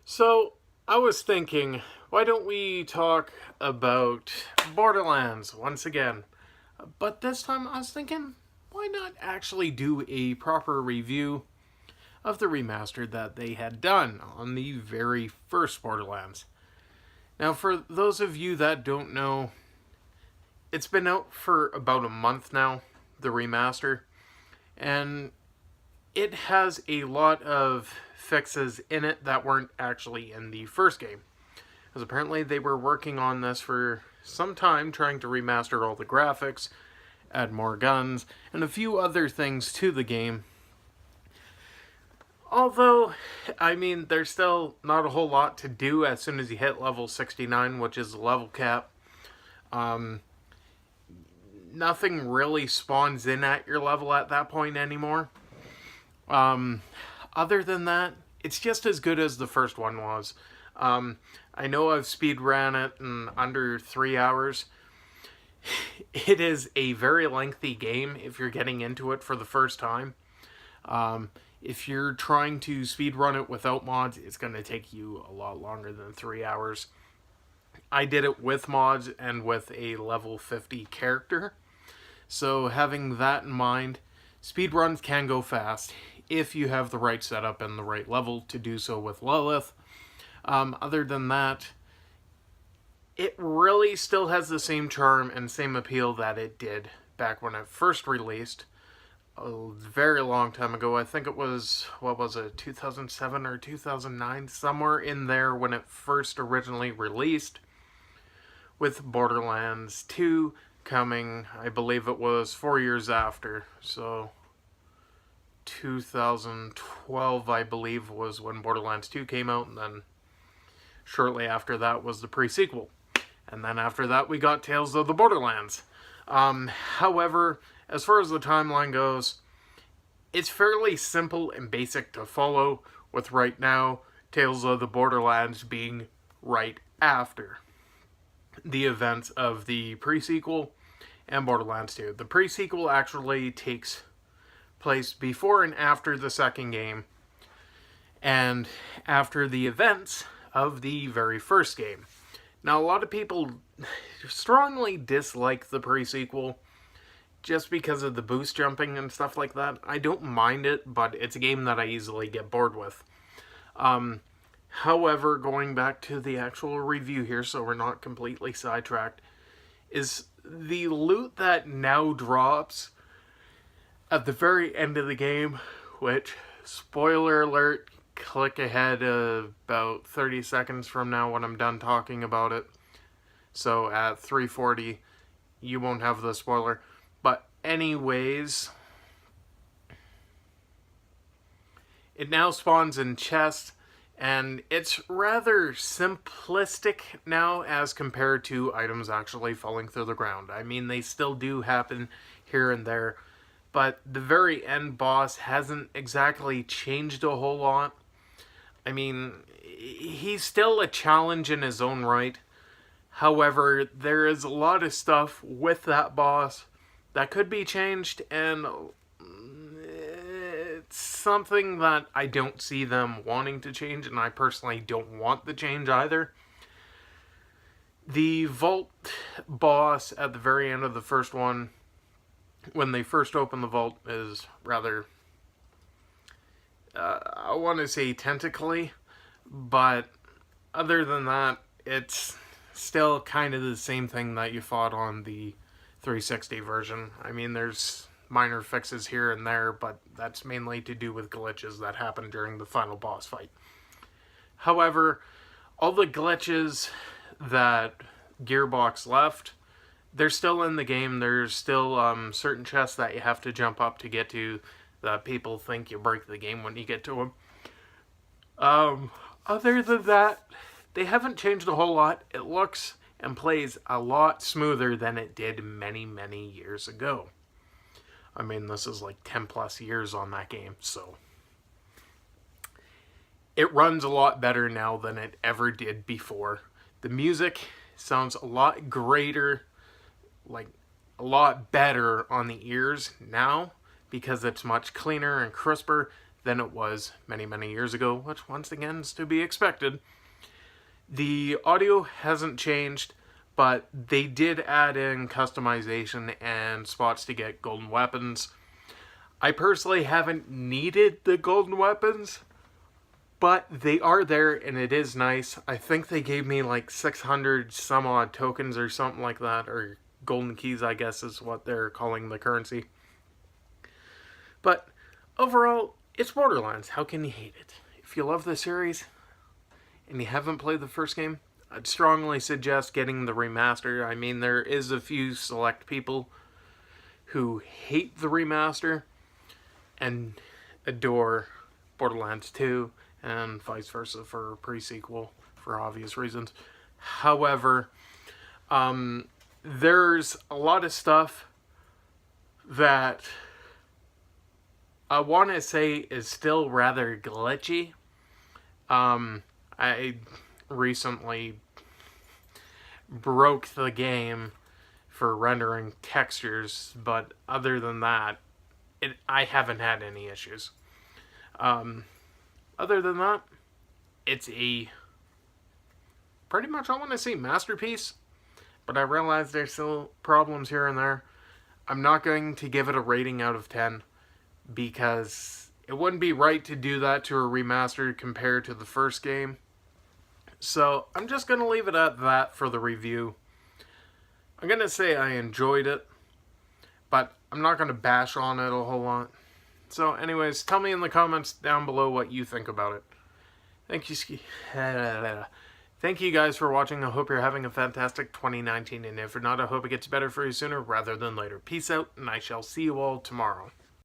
So, I was thinking, why don't we talk about Borderlands once again? But this time I was thinking, why not actually do a proper review of the remaster that they had done on the very first Borderlands? Now, for those of you that don't know, it's been out for about a month now, the remaster, and it has a lot of fixes in it that weren't actually in the first game. Because apparently they were working on this for some time, trying to remaster all the graphics, add more guns, and a few other things to the game. Although, there's still not a whole lot to do as soon as you hit level 69, which is the level cap. Um, Nothing really spawns in at your level at that point anymore. Other than that, it's just as good as the first one was. I know I've speed ran it in under 3 hours. It is a very lengthy game if you're getting into it for the first time. If you're trying to speed run it without mods, it's going to take you a lot longer than 3 hours. I did it with mods and with a level 50 character. So having that in mind, speedruns can go fast if you have the right setup and the right level to do so with Lilith. Other than that, it really still has the same charm and same appeal that it did back when it first released a very long time ago. I think it was, 2007 or 2009, somewhere in there when it first originally released, with Borderlands 2 coming, I believe it was 4 years after. So 2012, I believe, was when Borderlands 2 came out, and then shortly after that was the pre-sequel. And then after that, we got Tales of the Borderlands. However, as far as the timeline goes, it's fairly simple and basic to follow, with right now, Tales of the Borderlands being right after the events of the pre-sequel and Borderlands 2. The pre-sequel actually takes place before and after the second game, and after the events of the very first game. Now, a lot of people strongly dislike the pre-sequel just because of the boost jumping and stuff like that. I don't mind it, but it's a game that I easily get bored with. However, going back to the actual review here, so we're not completely sidetracked, is the loot that now drops at the very end of the game, which, spoiler alert, click ahead about 30 seconds from now when I'm done talking about it. So at 3:40, you won't have the spoiler. But anyways, it now spawns in chests, and it's rather simplistic now as compared to items actually falling through the ground. I mean, they still do happen here and there, but the very end boss hasn't exactly changed a whole lot. I mean, he's still a challenge in his own right. However, there is a lot of stuff with that boss that could be changed, and it's something that I don't see them wanting to change, and I personally don't want the change either. The vault boss at the very end of the first one, when they first open the vault, is rather, I want to say tentacly, but other than that, it's still kind of the same thing that you fought on the 360 version. I mean, there's minor fixes here and there, but that's mainly to do with glitches that happen during the final boss fight. However, all the glitches that Gearbox left, they're still in the game. There's still certain chests that you have to jump up to get to that people think you break the game when you get to them. Other than that, they haven't changed a whole lot. It looks and plays a lot smoother than it did many, many years ago. I mean, this is like 10 plus years on that game, so it runs a lot better now than it ever did before. The music sounds a lot greater, like a lot better on the ears now, because it's much cleaner and crisper than it was many, many years ago, which once again is to be expected. The audio hasn't changed, but they did add in customization and spots to get golden weapons. I personally haven't needed the golden weapons, but they are there and it is nice. I think they gave me like 600 some odd tokens or something like that, or golden keys, I guess is what they're calling the currency. But overall, it's Borderlands. How can you hate it? If you love the series and you haven't played the first game, I'd strongly suggest getting the remaster. I mean, there is a few select people who hate the remaster and adore Borderlands 2 and vice versa for a pre-sequel for obvious reasons. However, there's a lot of stuff that I want to say is still rather glitchy. I recently broke the game for rendering textures, but other than that, I haven't had any issues. Other than that, it's a pretty much, I want to say, masterpiece, but I realize there's still problems here and there. I'm not going to give it a rating out of 10 because it wouldn't be right to do that to a remaster compared to the first game. So I'm just going to leave it at that for the review. I'm going to say I enjoyed it, but I'm not going to bash on it a whole lot. So anyways, tell me in the comments down below what you think about it. Thank you guys for watching. I hope you're having a fantastic 2019, and if you're not, I hope it gets better for you sooner rather than later. Peace out, and I shall see you all tomorrow.